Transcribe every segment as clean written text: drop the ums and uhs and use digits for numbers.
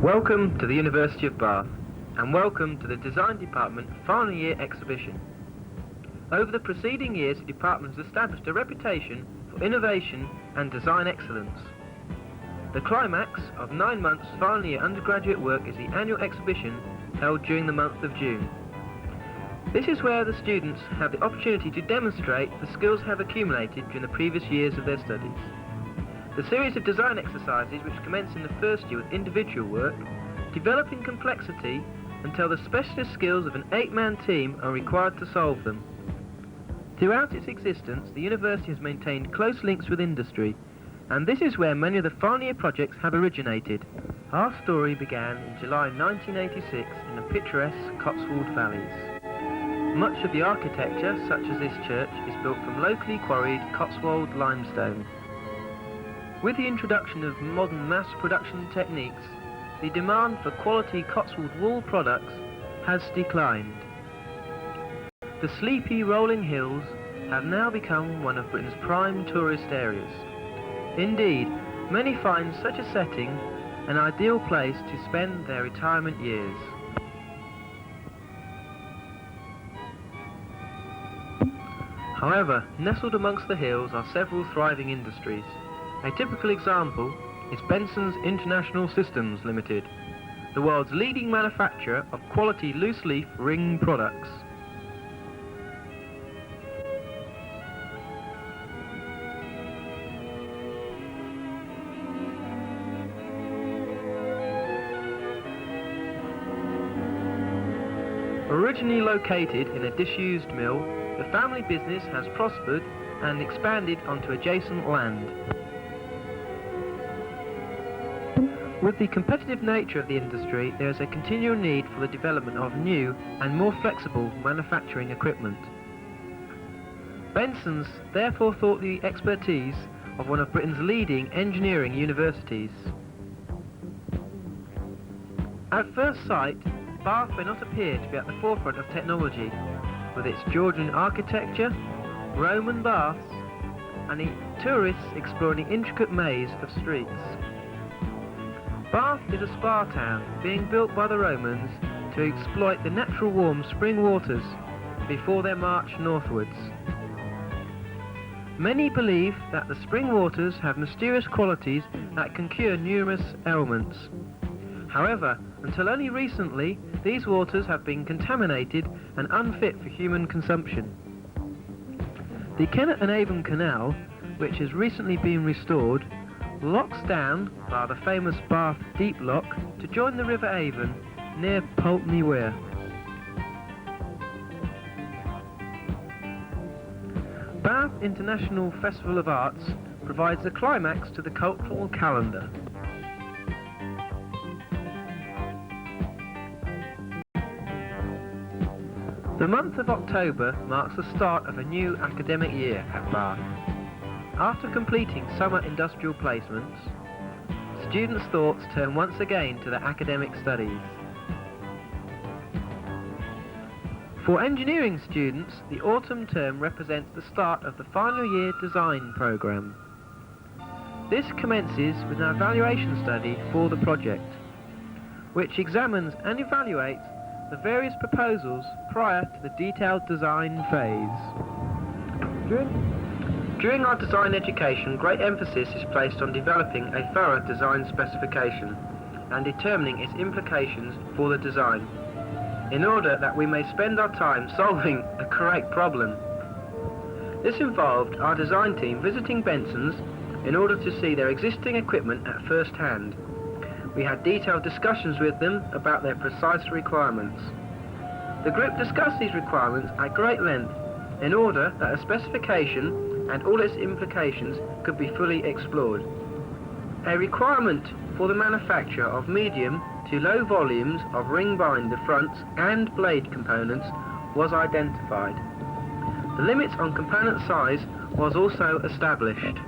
Welcome to the University of Bath, and welcome to the Design Department Final Year Exhibition. Over the preceding years, the department has established a reputation for innovation and design excellence. The climax of 9 months final year undergraduate work is the annual exhibition held during the month of June. This is where the students have the opportunity to demonstrate the skills they have accumulated during the previous years of their studies. The series of design exercises, which commence in the first year with individual work, develop in complexity until the specialist skills of an 8-man team are required to solve them. Throughout its existence, the university has maintained close links with industry, and this is where many of the final year projects have originated. Our story began in July 1986 in the picturesque Cotswold Valleys. Much of the architecture, such as this church, is built from locally quarried Cotswold limestone. With the introduction of modern mass production techniques, the demand for quality Cotswold wool products has declined. The sleepy rolling hills have now become one of Britain's prime tourist areas. Indeed, many find such a setting an ideal place to spend their retirement years. However, nestled amongst the hills are several thriving industries. A typical example is Benson's International Systems Limited, the world's leading manufacturer of quality loose-leaf ring products. Originally located in a disused mill, the family business has prospered and expanded onto adjacent land. With the competitive nature of the industry, there is a continual need for the development of new and more flexible manufacturing equipment. Benson's therefore sought the expertise of one of Britain's leading engineering universities. At first sight, Bath may not appear to be at the forefront of technology, with its Georgian architecture, Roman baths, and the tourists exploring the intricate maze of streets. Bath is a spa town, being built by the Romans to exploit the natural warm spring waters before their march northwards. Many believe that the spring waters have mysterious qualities that can cure numerous ailments. However, until only recently, these waters have been contaminated and unfit for human consumption. The Kennet and Avon Canal, which has recently been restored, locks down by the famous Bath Deep Lock to join the River Avon near Pulteney Weir. Bath International Festival of Arts provides a climax to the cultural calendar. The month of October marks the start of a new academic year at Bath. After completing summer industrial placements, students' thoughts turn once again to their academic studies. For engineering students, the autumn term represents the start of the final year design programme. This commences with an evaluation study for the project, which examines and evaluates the various proposals prior to the detailed design phase. During our design education, great emphasis is placed on developing a thorough design specification and determining its implications for the design, in order that we may spend our time solving a correct problem. This involved our design team visiting Benson's in order to see their existing equipment at first hand. We had detailed discussions with them about their precise requirements. The group discussed these requirements at great length in order that a specification and all its implications could be fully explored. A requirement for the manufacture of medium to low volumes of ring binder fronts and blade components was identified. The limit on component size was also established.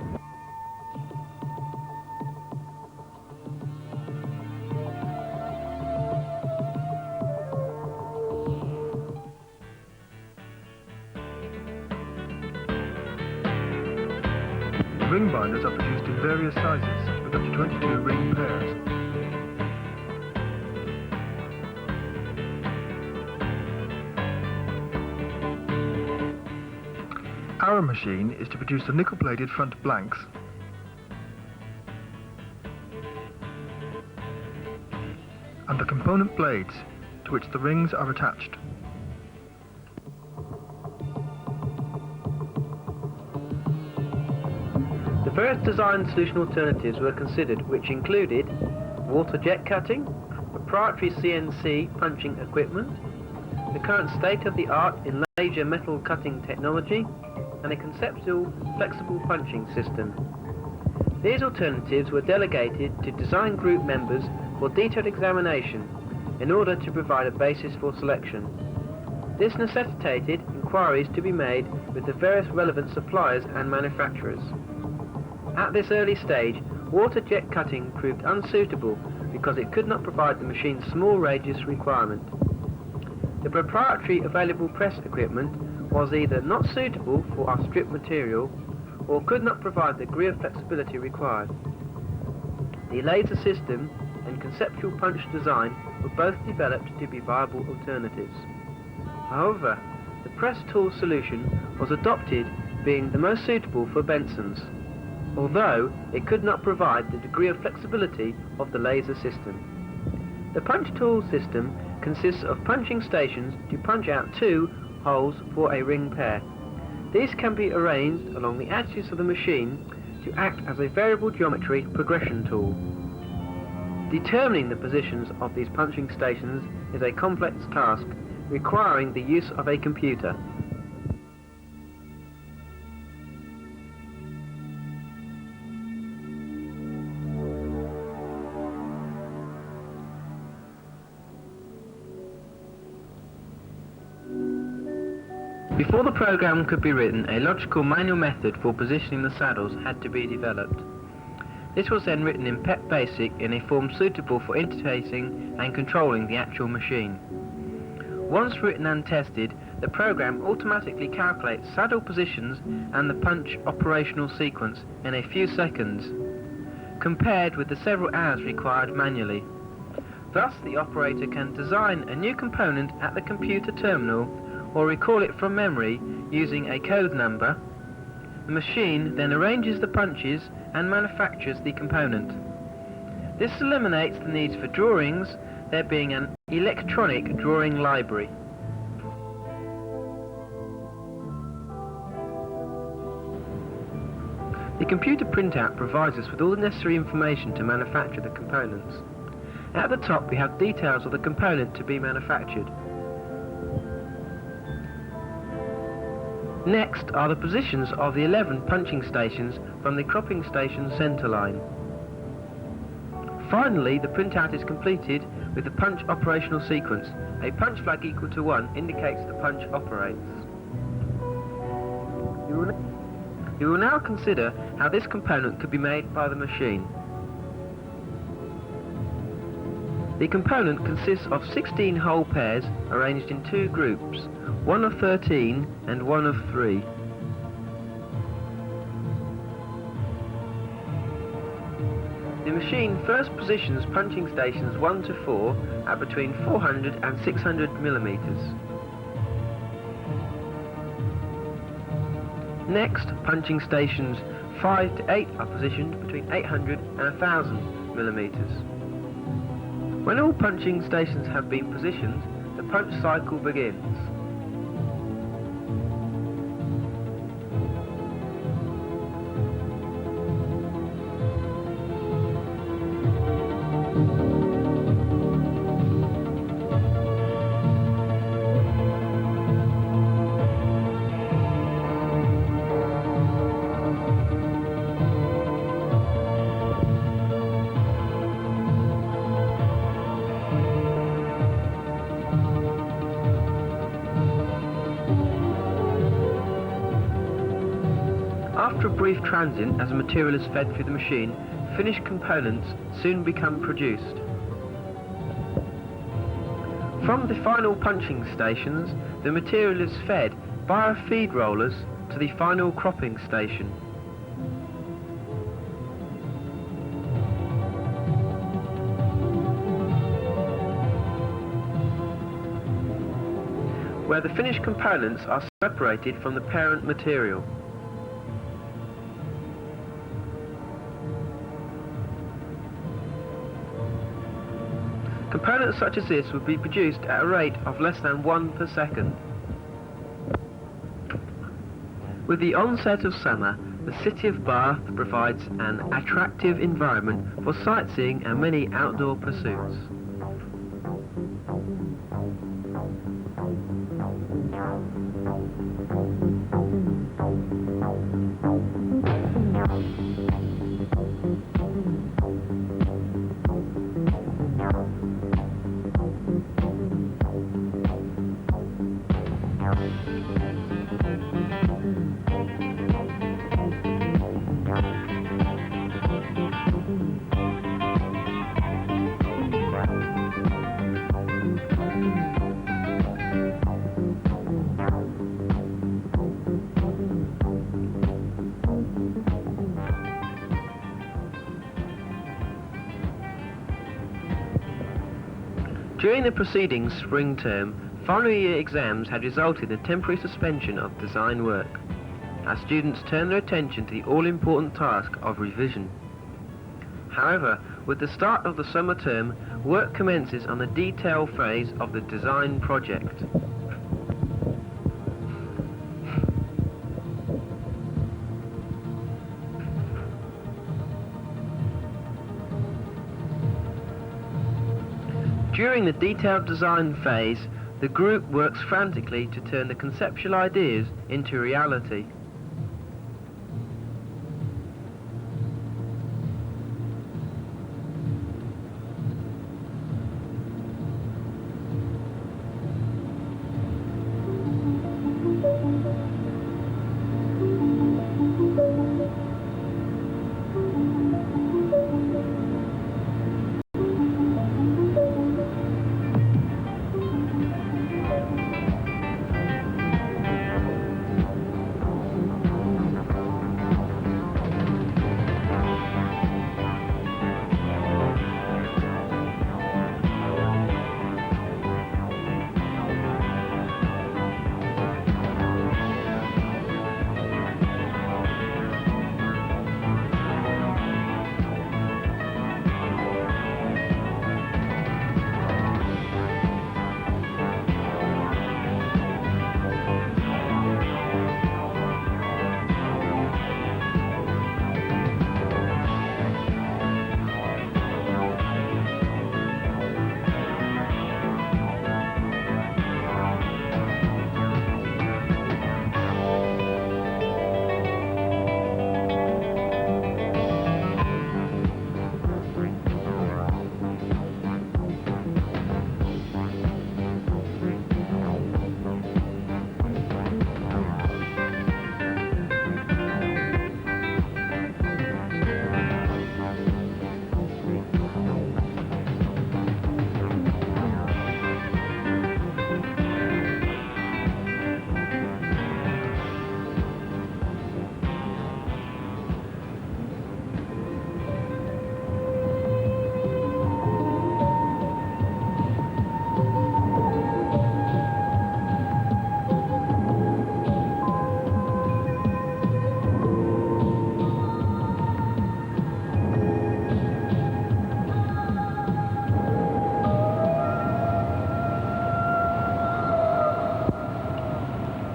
Ring binders are produced in various sizes, with up to 22 ring pairs. Our machine is to produce the nickel-bladed front blanks and the component blades to which the rings are attached. The various design solution alternatives were considered, which included water jet cutting, proprietary CNC punching equipment, the current state-of-the-art in laser metal cutting technology, and a conceptual flexible punching system. These alternatives were delegated to design group members for detailed examination in order to provide a basis for selection. This necessitated inquiries to be made with the various relevant suppliers and manufacturers. At this early stage, water jet cutting proved unsuitable because it could not provide the machine's small radius requirement. The proprietary available press equipment was either not suitable for our strip material or could not provide the degree of flexibility required. The laser system and conceptual punch design were both developed to be viable alternatives. However, the press tool solution was adopted, being the most suitable for Benson's, although it could not provide the degree of flexibility of the laser system. The punch tool system consists of punching stations to punch out two holes for a ring pair. These can be arranged along the axis of the machine to act as a variable geometry progression tool. Determining the positions of these punching stations is a complex task, requiring the use of a computer. Before the program could be written, a logical manual method for positioning the saddles had to be developed. This was then written in PEP Basic in a form suitable for interfacing and controlling the actual machine. Once written and tested, the program automatically calculates saddle positions and the punch operational sequence in a few seconds, compared with the several hours required manually. Thus, the operator can design a new component at the computer terminal or recall it from memory using a code number. The machine then arranges the punches and manufactures the component. This eliminates the need for drawings, there being an electronic drawing library. The computer printout provides us with all the necessary information to manufacture the components. At the top we have details of the component to be manufactured. Next are the positions of the 11 punching stations from the cropping station center line. Finally, the printout is completed with the punch operational sequence. A punch flag equal to 1 indicates the punch operates. We will now consider how this component could be made by the machine. The component consists of 16 hole pairs arranged in two groups, one of 13 and one of 3. The machine first positions punching stations 1 to 4 at between 400 and 600 millimeters. Next, punching stations 5 to 8 are positioned between 800 and 1000 millimeters. When all punching stations have been positioned, the punch cycle begins. After a brief transient as the material is fed through the machine, finished components soon become produced. From the final punching stations, the material is fed via feed rollers to the final cropping station. where the finished components are separated from the parent material. Components such as this would be produced at a rate of less than 1 per second. With the onset of summer, the city of Bath provides an attractive environment for sightseeing and many outdoor pursuits. During the preceding spring term, final year exams had resulted in a temporary suspension of design work, as students turned their attention to the all-important task of revision. However, with the start of the summer term, work commences on the detail phase of the design project. During the detailed design phase, the group works frantically to turn the conceptual ideas into reality.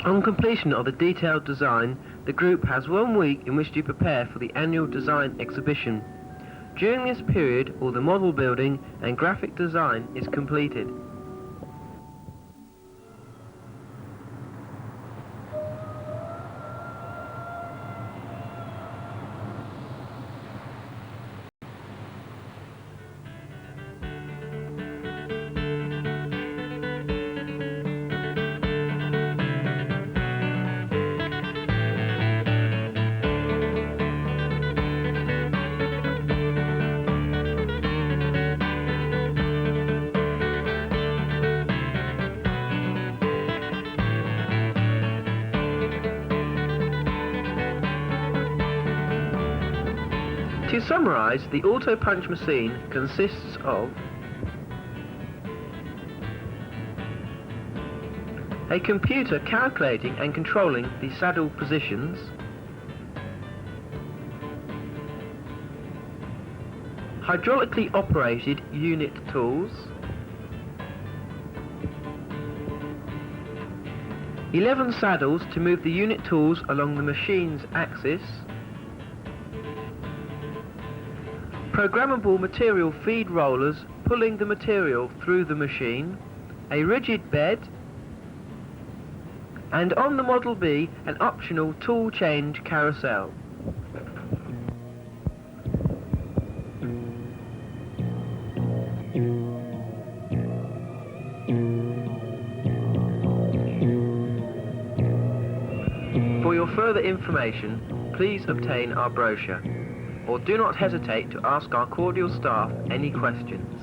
On completion of the detailed design, the group has 1 week in which to prepare for the annual design exhibition. During this period, all the model building and graphic design is completed. To summarise, the auto punch machine consists of a computer calculating and controlling the saddle positions, hydraulically operated unit tools, 11 saddles to move the unit tools along the machine's axis, programmable material feed rollers pulling the material through the machine, a rigid bed, and on the Model B, an optional tool change carousel. For your further information, please obtain our brochure, or do not hesitate to ask our cordial staff any questions.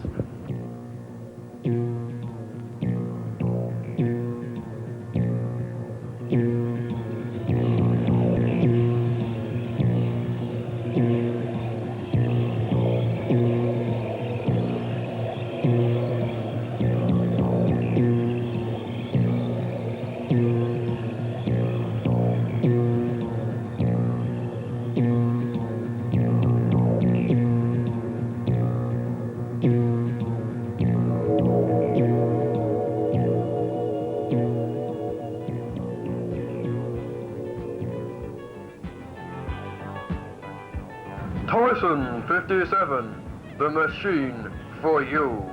Tyson 57, the machine for you.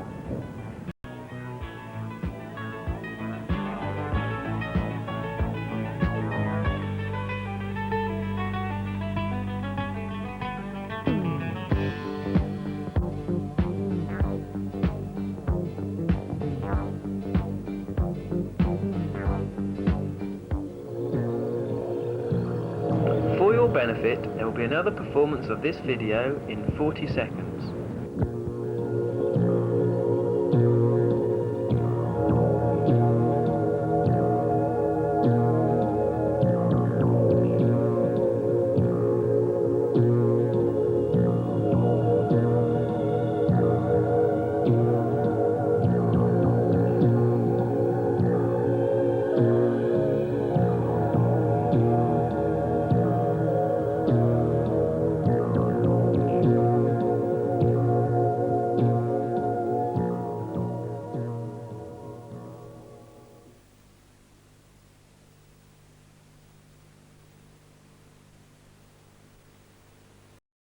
For your benefit, there will be another performance of this video in 40 seconds.